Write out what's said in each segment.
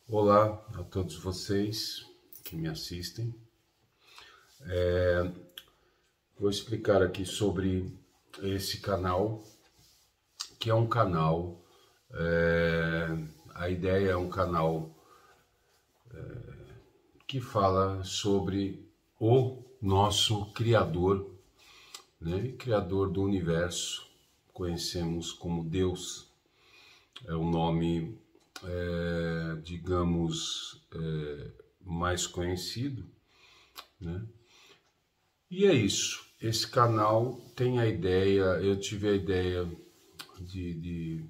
Olá a todos vocês que me assistem. Vou explicar aqui sobre esse canal, que é um canal, a ideia é um canal que fala sobre o nosso Criador, né? Criador do universo, conhecemos como Deus, é o nome, digamos, mais conhecido, né? E é isso, esse canal tem a ideia, eu tive a ideia de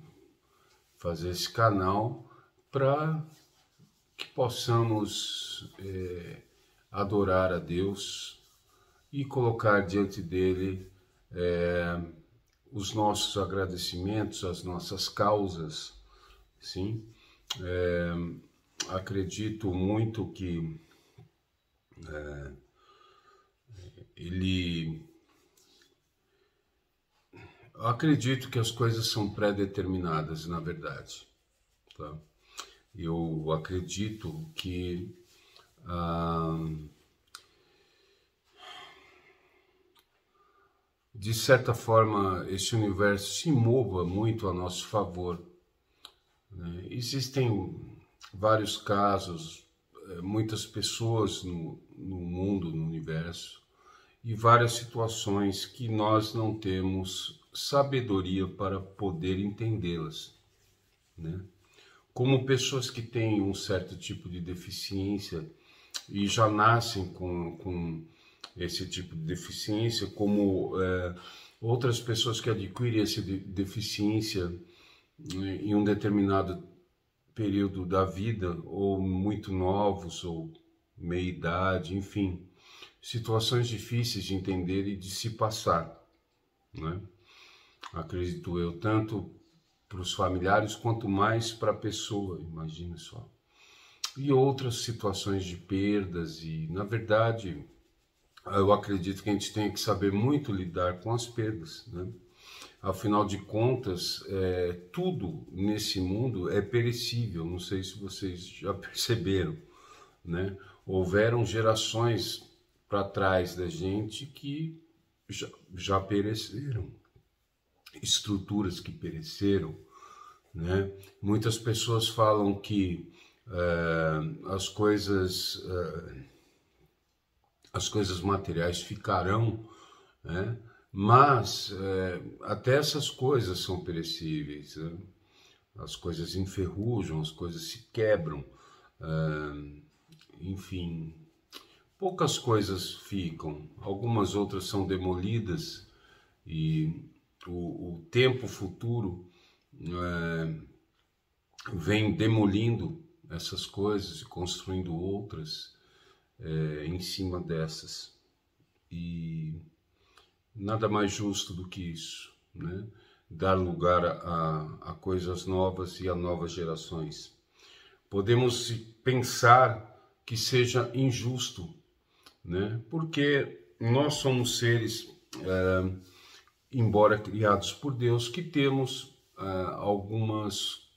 fazer esse canal para que possamos adorar a Deus e colocar diante dele os nossos agradecimentos, as nossas causas, sim. Acredito muito que acredito que as coisas são pré-determinadas, na verdade, tá? Eu acredito que de certa forma esse universo se mova muito a nosso favor, né? Existem vários casos, muitas pessoas no mundo, no universo, e várias situações que nós não temos sabedoria para poder entendê-las, né? Como pessoas que têm um certo tipo de deficiência e já nascem com esse tipo de deficiência, como outras pessoas que adquirem essa deficiência em um determinado período da vida, ou muito novos, ou meia-idade, enfim, situações difíceis de entender e de se passar, né? Acredito eu, tanto para os familiares quanto mais para a pessoa, imagina só. E outras situações de perdas, e na verdade eu acredito que a gente tem que saber muito lidar com as perdas, né? Afinal de contas, tudo nesse mundo é perecível, não sei se vocês já perceberam, né? Houveram gerações para trás da gente que já pereceram, estruturas que pereceram, né? Muitas pessoas falam que as coisas materiais ficarão, né? Mas até essas coisas são perecíveis, né? As coisas enferrujam, as coisas se quebram, enfim, poucas coisas ficam, algumas outras são demolidas, e o tempo futuro vem demolindo essas coisas e construindo outras em cima dessas. E nada mais justo do que isso, né? Dar lugar a coisas novas e a novas gerações. Podemos pensar que seja injusto, né? Porque nós somos seres, embora criados por Deus, que temos algumas,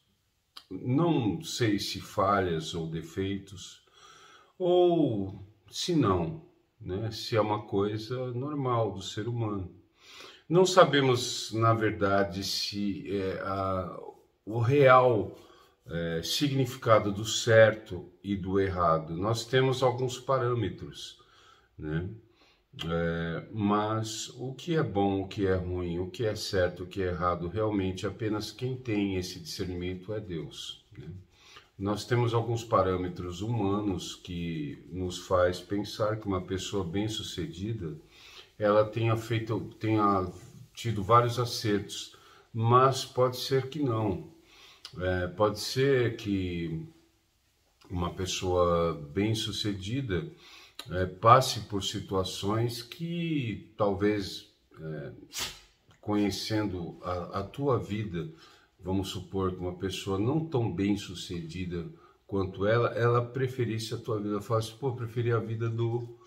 não sei se falhas ou defeitos, ou se não, né? Se é uma coisa normal do ser humano. Não sabemos, na verdade, se o real significado do certo e do errado. Nós temos alguns parâmetros, né? Mas o que é bom, o que é ruim, o que é certo, o que é errado, realmente apenas quem tem esse discernimento é Deus, né? Nós temos alguns parâmetros humanos que nos faz pensar que uma pessoa bem-sucedida, ela tenha tido vários acertos, mas pode ser que não. Pode ser que uma pessoa bem-sucedida passe por situações que talvez, conhecendo a tua vida, vamos supor que uma pessoa não tão bem-sucedida quanto ela preferisse a tua vida. Ela fala assim, pô, preferi a vida do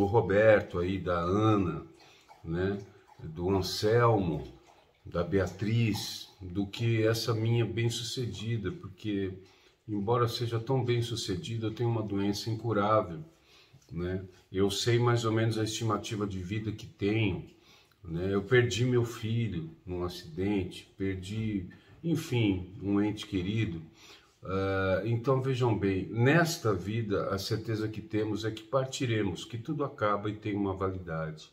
Roberto aí, da Ana, né? Do Anselmo, da Beatriz, do que essa minha bem-sucedida, porque embora seja tão bem sucedido, eu tenho uma doença incurável, né? Eu sei mais ou menos a estimativa de vida que tenho, né? Eu perdi meu filho num acidente, perdi, enfim, um ente querido. Então vejam bem, nesta vida a certeza que temos é que partiremos, que tudo acaba e tem uma validade.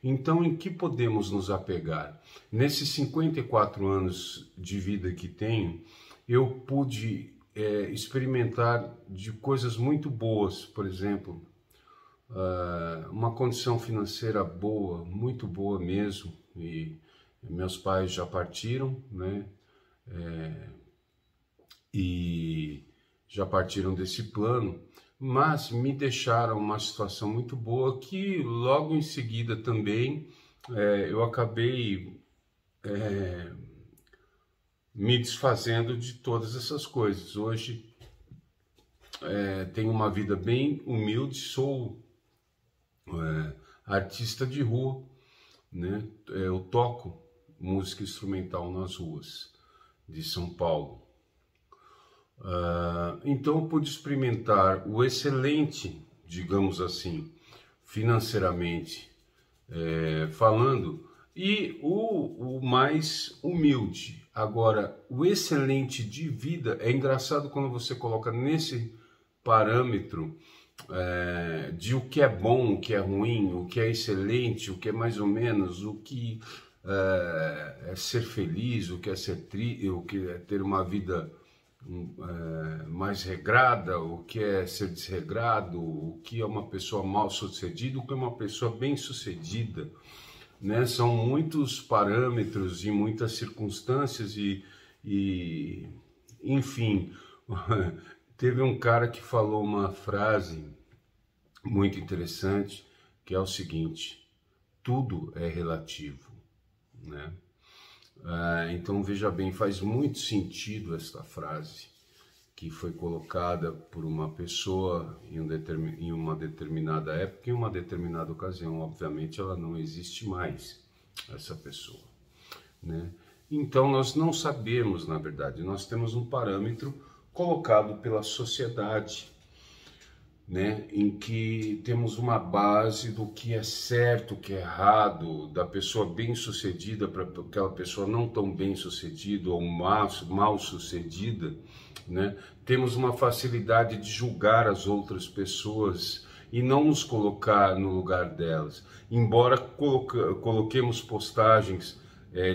Então em que podemos nos apegar? Nesses 54 anos de vida que tenho, eu pude experimentar de coisas muito boas, por exemplo, uma condição financeira boa, muito boa mesmo, e meus pais já partiram, né? E já partiram desse plano, mas me deixaram uma situação muito boa que logo em seguida também eu acabei me desfazendo de todas essas coisas. Hoje tenho uma vida bem humilde, sou artista de rua, né? Eu toco música instrumental nas ruas de São Paulo. Então eu pude experimentar o excelente, digamos assim, financeiramente falando, e o mais humilde. Agora, o excelente de vida é engraçado quando você coloca nesse parâmetro de o que é bom, o que é ruim, o que é excelente, o que é mais ou menos, o que é ser feliz, o que é ser o que é ter uma vida mais regrada, o que é ser desregrado, o que é uma pessoa mal sucedida, o que é uma pessoa bem sucedida, né? São muitos parâmetros e muitas circunstâncias e enfim, teve um cara que falou uma frase muito interessante, que é o seguinte: tudo é relativo, né? Então veja bem, faz muito sentido esta frase que foi colocada por uma pessoa em uma determinada época, em uma determinada ocasião. Obviamente ela não existe mais, essa pessoa, né? Então nós não sabemos, na verdade, nós temos um parâmetro colocado pela sociedade, né, em que temos uma base do que é certo, o que é errado, da pessoa bem-sucedida para aquela pessoa não tão bem-sucedida ou mal-sucedida, né? Temos uma facilidade de julgar as outras pessoas e não nos colocar no lugar delas. Embora coloquemos postagens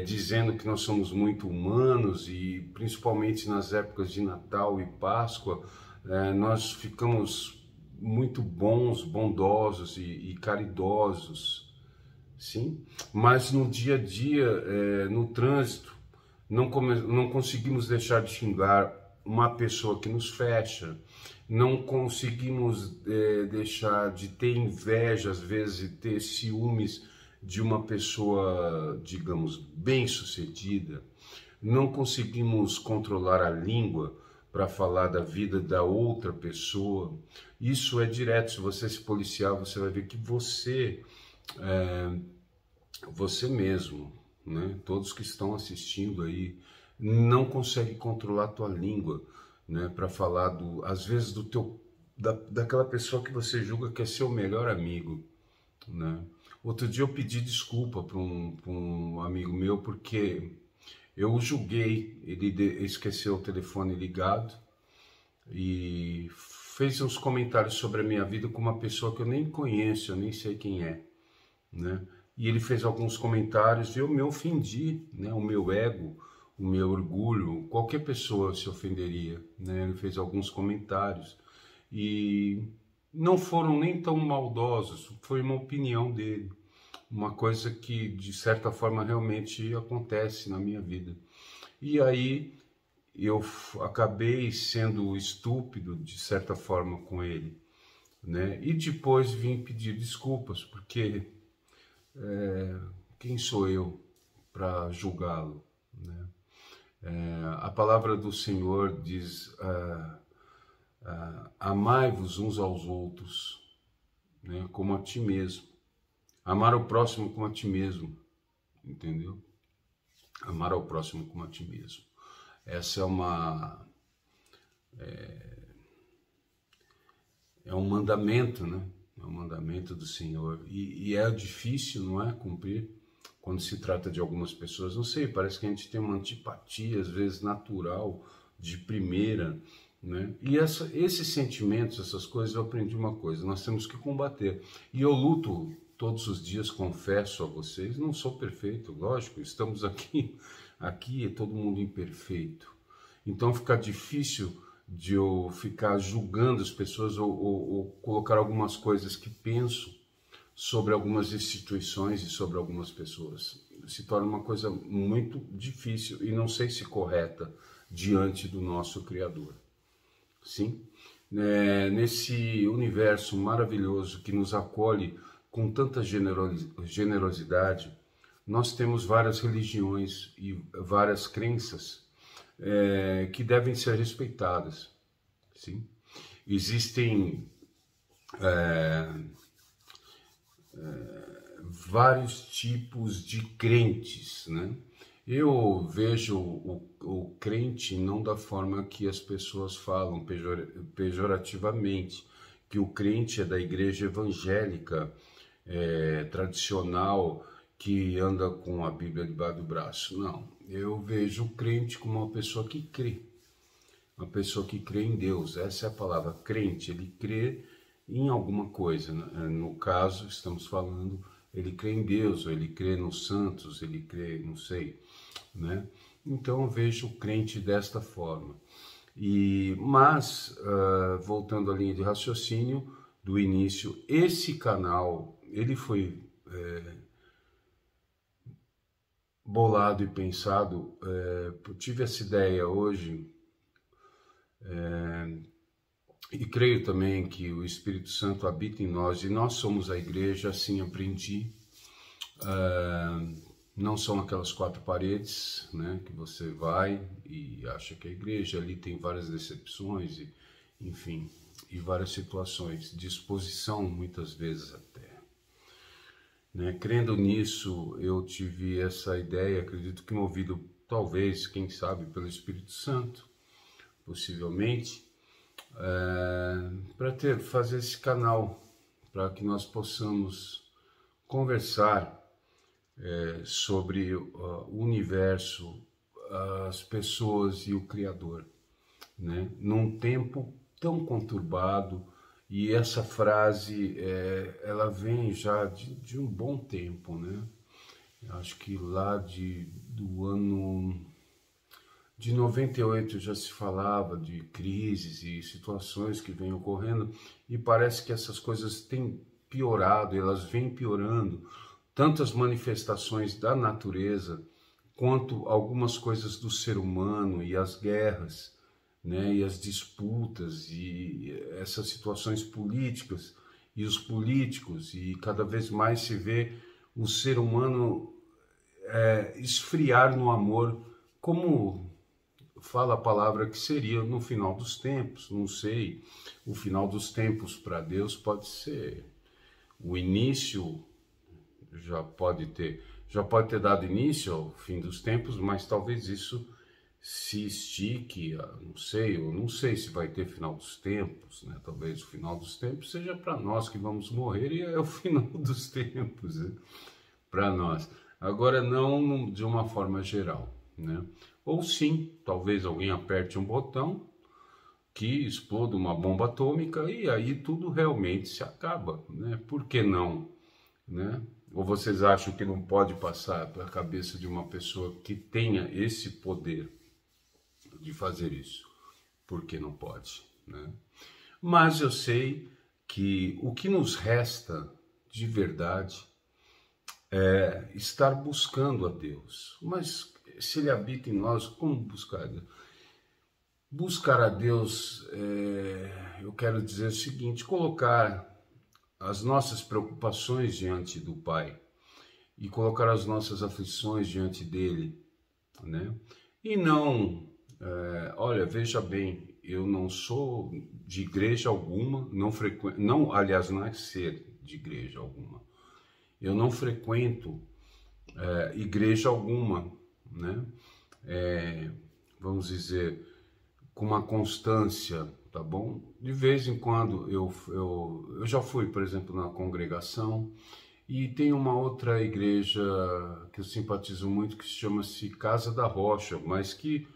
dizendo que nós somos muito humanos e principalmente nas épocas de Natal e Páscoa, nós ficamos muito bons, bondosos e caridosos, sim, mas no dia a dia, no trânsito, não conseguimos deixar de xingar uma pessoa que nos fecha, não conseguimos deixar de ter inveja, às vezes, ter ciúmes de uma pessoa, digamos, bem-sucedida, não conseguimos controlar a língua para falar da vida da outra pessoa. Isso é direto. Se você se policiar, você vai ver que você mesmo, né? Todos que estão assistindo aí, não consegue controlar a tua língua, né? Para falar às vezes daquela pessoa que você julga que é seu melhor amigo, né? Outro dia eu pedi desculpa para um amigo meu porque eu o julguei, ele esqueceu o telefone ligado e fez uns comentários sobre a minha vida com uma pessoa que eu nem conheço, eu nem sei quem é, né? E ele fez alguns comentários e eu me ofendi, né? O meu ego, o meu orgulho, qualquer pessoa se ofenderia, né? Ele fez alguns comentários e não foram nem tão maldosos, foi uma opinião dele, uma coisa que de certa forma realmente acontece na minha vida. E aí eu acabei sendo estúpido de certa forma com ele, né? E depois vim pedir desculpas, porque quem sou eu para julgá-lo, né? A palavra do Senhor diz: amai-vos uns aos outros, né, como a ti mesmo. Amar o próximo como a ti mesmo, entendeu? Amar ao próximo como a ti mesmo. Essa é um mandamento, né? É um mandamento do Senhor. E é difícil, não é, cumprir quando se trata de algumas pessoas. Não sei, parece que a gente tem uma antipatia, às vezes natural, de primeira, né? E esses sentimentos, essas coisas, eu aprendi uma coisa, nós temos que combater. E eu luto todos os dias, confesso a vocês, não sou perfeito, lógico, estamos aqui é todo mundo imperfeito. Então fica difícil de eu ficar julgando as pessoas ou colocar algumas coisas que penso sobre algumas instituições e sobre algumas pessoas. Se torna uma coisa muito difícil e não sei se correta diante do nosso Criador. Sim? Nesse universo maravilhoso que nos acolhe com tanta generosidade, nós temos várias religiões e várias crenças que devem ser respeitadas. Sim? Existem vários tipos de crentes, né? Eu vejo o crente não da forma que as pessoas falam pejorativamente, que o crente é da igreja evangélica tradicional, que anda com a Bíblia debaixo do braço. Não, eu vejo o crente como uma pessoa que crê em Deus. Essa é a palavra, crente. Ele crê em alguma coisa. No caso, estamos falando, ele crê em Deus, ou ele crê nos santos, ele crê, não sei, né? Então eu vejo o crente desta forma. Mas, voltando à linha de raciocínio do início, esse canal, ele foi bolado e pensado, eu tive essa ideia hoje, e creio também que o Espírito Santo habita em nós, e nós somos a igreja, assim aprendi. Não são aquelas quatro paredes, né, que você vai e acha que é a igreja, ali tem várias decepções, enfim, e várias situações, disposição muitas vezes até. Né? Crendo nisso, eu tive essa ideia, acredito que movido talvez, quem sabe, pelo Espírito Santo, possivelmente, para fazer esse canal, para que nós possamos conversar sobre o universo, as pessoas e o Criador, né? Num tempo tão conturbado. E essa frase, ela vem já de um bom tempo, né? Acho que lá do ano de 98 já se falava de crises e situações que vêm ocorrendo, e parece que essas coisas têm piorado, elas vêm piorando, tanto as manifestações da natureza, quanto algumas coisas do ser humano e as guerras, né, e as disputas e essas situações políticas e os políticos, e cada vez mais se vê o ser humano esfriar no amor, como fala a palavra que seria no final dos tempos. Não sei, o final dos tempos para Deus pode ser o início, já pode ter dado início ao fim dos tempos, mas talvez isso se estique, eu não sei se vai ter final dos tempos, né? Talvez o final dos tempos seja para nós que vamos morrer e é o final dos tempos, né? Para nós. Agora não de uma forma geral, né? Ou sim, talvez alguém aperte um botão que exploda uma bomba atômica e aí tudo realmente se acaba, né? Por que não, né? Ou vocês acham que não pode passar pela cabeça de uma pessoa que tenha esse poder de fazer isso? Por que não pode, né? Mas eu sei que o que nos resta de verdade é estar buscando a Deus. Mas se Ele habita em nós, como buscar a Deus? Buscar a Deus, eu quero dizer o seguinte, colocar as nossas preocupações diante do Pai e colocar as nossas aflições diante dele, né? E não, olha, veja bem, eu não sou de igreja alguma, aliás, não é ser de igreja alguma. Eu não frequento igreja alguma, né? Vamos dizer, com uma constância, tá bom? De vez em quando eu já fui, por exemplo, na congregação, e tem uma outra igreja que eu simpatizo muito que se chama-se Casa da Rocha, mas que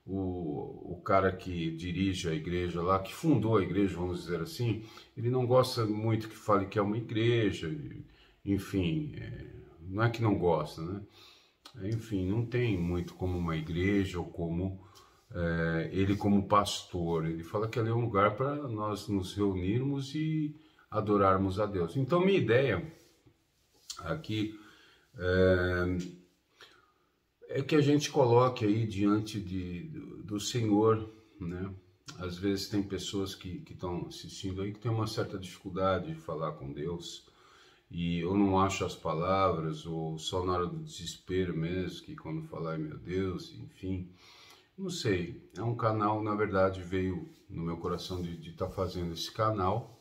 o cara que dirige a igreja lá, que fundou a igreja, vamos dizer assim, ele não gosta muito que fale que é uma igreja, enfim, não é que não gosta, né? Enfim, não tem muito como uma igreja ou como ele como pastor. Ele fala que ali é um lugar para nós nos reunirmos e adorarmos a Deus. Então, minha ideia aqui é que a gente coloque aí diante do Senhor, né? Às vezes tem pessoas que estão assistindo aí que tem uma certa dificuldade de falar com Deus e ou não acha as palavras, ou só na hora do desespero mesmo, que quando falar, ai meu Deus, enfim, não sei. É um canal, na verdade, veio no meu coração de estar fazendo esse canal,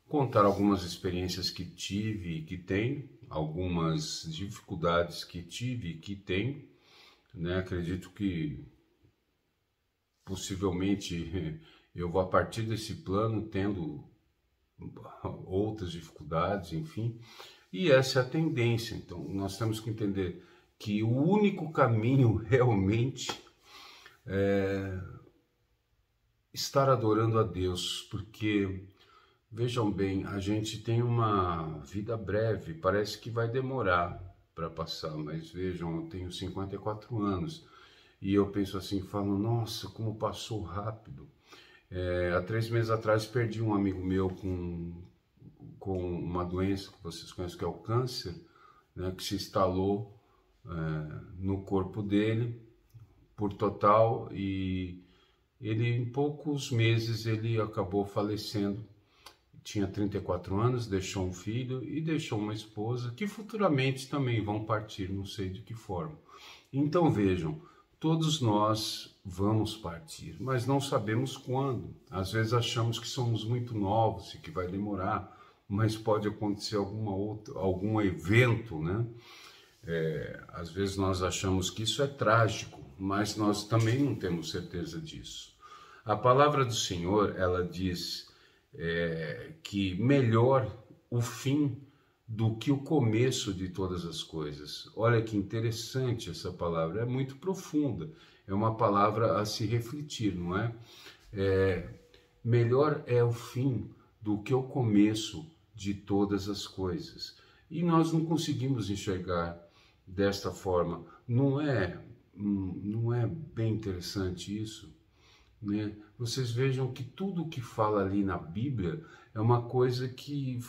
contar algumas experiências que tive e que tenho, algumas dificuldades que tive e que tenho, né? Acredito que possivelmente eu vou a partir desse plano tendo outras dificuldades, enfim, e essa é a tendência. Então nós temos que entender que o único caminho realmente é estar adorando a Deus, porque vejam bem, a gente tem uma vida breve, parece que vai demorar para passar, mas vejam, eu tenho 54 anos e eu penso assim, falo, nossa, como passou rápido. Há 3 meses atrás perdi um amigo meu com uma doença que vocês conhecem, que é o câncer, né, que se instalou no corpo dele por total, e ele em poucos meses ele acabou falecendo. Tinha 34 anos, deixou um filho e deixou uma esposa que futuramente também vão partir, não sei de que forma. Então vejam, todos nós vamos partir, mas não sabemos quando. Às vezes achamos que somos muito novos e que vai demorar, mas pode acontecer algum evento, né? Às vezes nós achamos que isso é trágico, mas nós também não temos certeza disso. A palavra do Senhor, ela diz que melhor o fim do que o começo de todas as coisas. Olha que interessante essa palavra, é muito profunda, é uma palavra a se refletir, não é? Melhor é o fim do que o começo de todas as coisas. E nós não conseguimos enxergar desta forma. Não é bem interessante isso? Né? Vocês vejam que tudo que fala ali na Bíblia é uma coisa que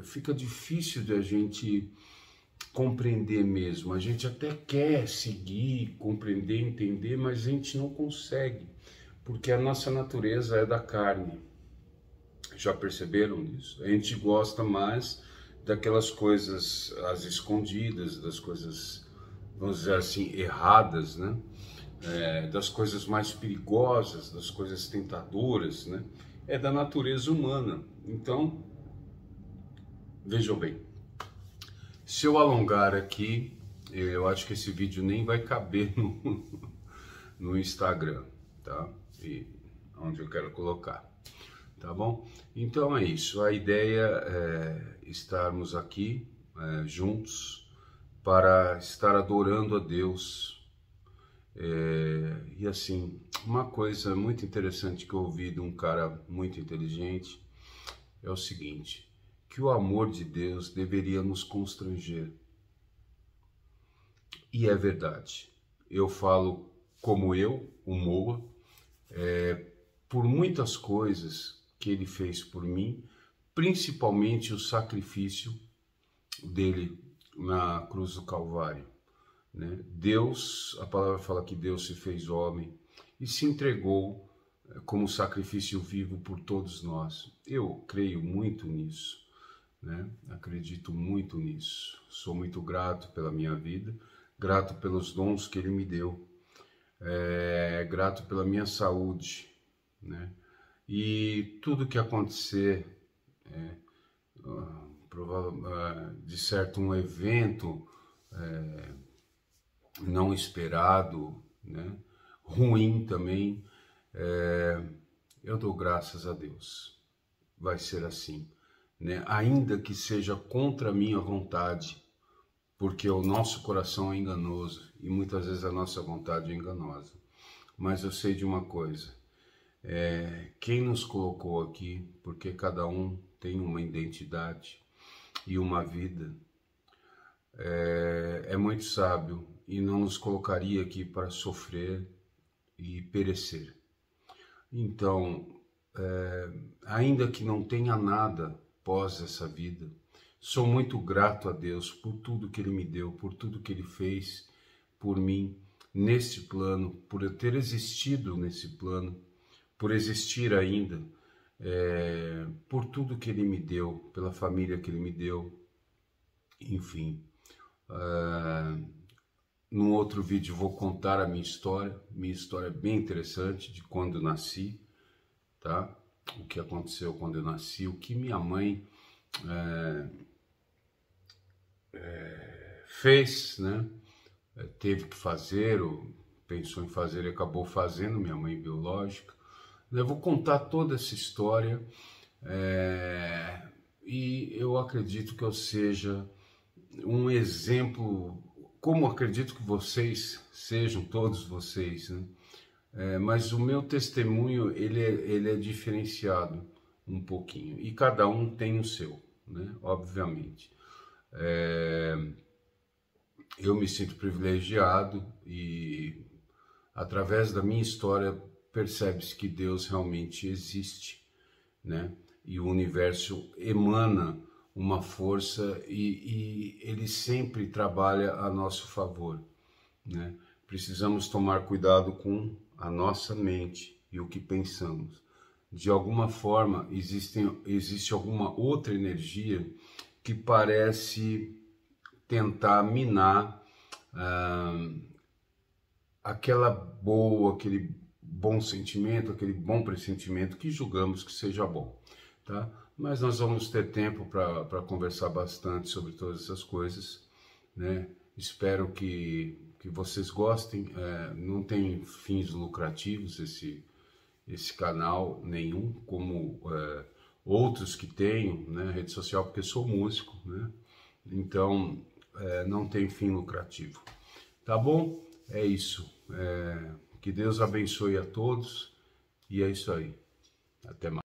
fica difícil de a gente compreender mesmo. A gente até quer seguir, compreender, entender, mas a gente não consegue, porque a nossa natureza é da carne. Já perceberam isso? A gente gosta mais daquelas coisas, as escondidas, das coisas, vamos dizer assim, erradas, né? Das coisas mais perigosas, das coisas tentadoras, né? É da natureza humana. Então, vejam bem, se eu alongar aqui, eu acho que esse vídeo nem vai caber no Instagram, tá? E onde eu quero colocar, tá bom? Então é isso, a ideia é estarmos aqui juntos para estar adorando a Deus. E assim, uma coisa muito interessante que eu ouvi de um cara muito inteligente é o seguinte, que o amor de Deus deveria nos constranger. E é verdade. Eu falo como o Moa, por muitas coisas que ele fez por mim, principalmente o sacrifício dele na cruz do Calvário. Né? Deus, a palavra fala que Deus se fez homem e se entregou como sacrifício vivo por todos nós. Eu creio muito nisso, né? Acredito muito nisso. Sou muito grato pela minha vida, grato pelos dons que Ele me deu, grato pela minha saúde, né? E tudo que acontecer, de certo um evento não esperado, né? Ruim também, eu dou graças a Deus. Vai ser assim, né? Ainda que seja contra a minha vontade, porque o nosso coração é enganoso e muitas vezes a nossa vontade é enganosa. Mas eu sei de uma coisa, quem nos colocou aqui, porque cada um tem uma identidade e uma vida, é muito sábio e não nos colocaria aqui para sofrer e perecer. Então, ainda que não tenha nada pós essa vida, sou muito grato a Deus por tudo que Ele me deu, por tudo que Ele fez por mim neste plano, por eu ter existido nesse plano, por existir ainda, por tudo que Ele me deu, pela família que Ele me deu, enfim. Num outro vídeo vou contar a minha história é bem interessante de quando eu nasci, tá? O que aconteceu quando eu nasci, o que minha mãe fez, né? Teve que fazer, ou pensou em fazer e acabou fazendo, minha mãe biológica. Eu vou contar toda essa história e eu acredito que eu seja um exemplo, como acredito que vocês sejam, todos vocês, né? Mas o meu testemunho, ele é diferenciado um pouquinho, e cada um tem o seu, né? Obviamente. Eu me sinto privilegiado e, através da minha história, percebe-se que Deus realmente existe, né? E o universo emana uma força e ele sempre trabalha a nosso favor, né? Precisamos tomar cuidado com a nossa mente e o que pensamos. De alguma forma, existe alguma outra energia que parece tentar minar aquele bom sentimento, aquele bom pressentimento que julgamos que seja bom, tá? Mas nós vamos ter tempo para conversar bastante sobre todas essas coisas, né? Espero que vocês gostem. Não tem fins lucrativos esse canal nenhum, como outros que tenho, né, rede social, porque sou músico, né? Então não tem fim lucrativo. Tá bom? É isso. Que Deus abençoe a todos e é isso aí. Até mais.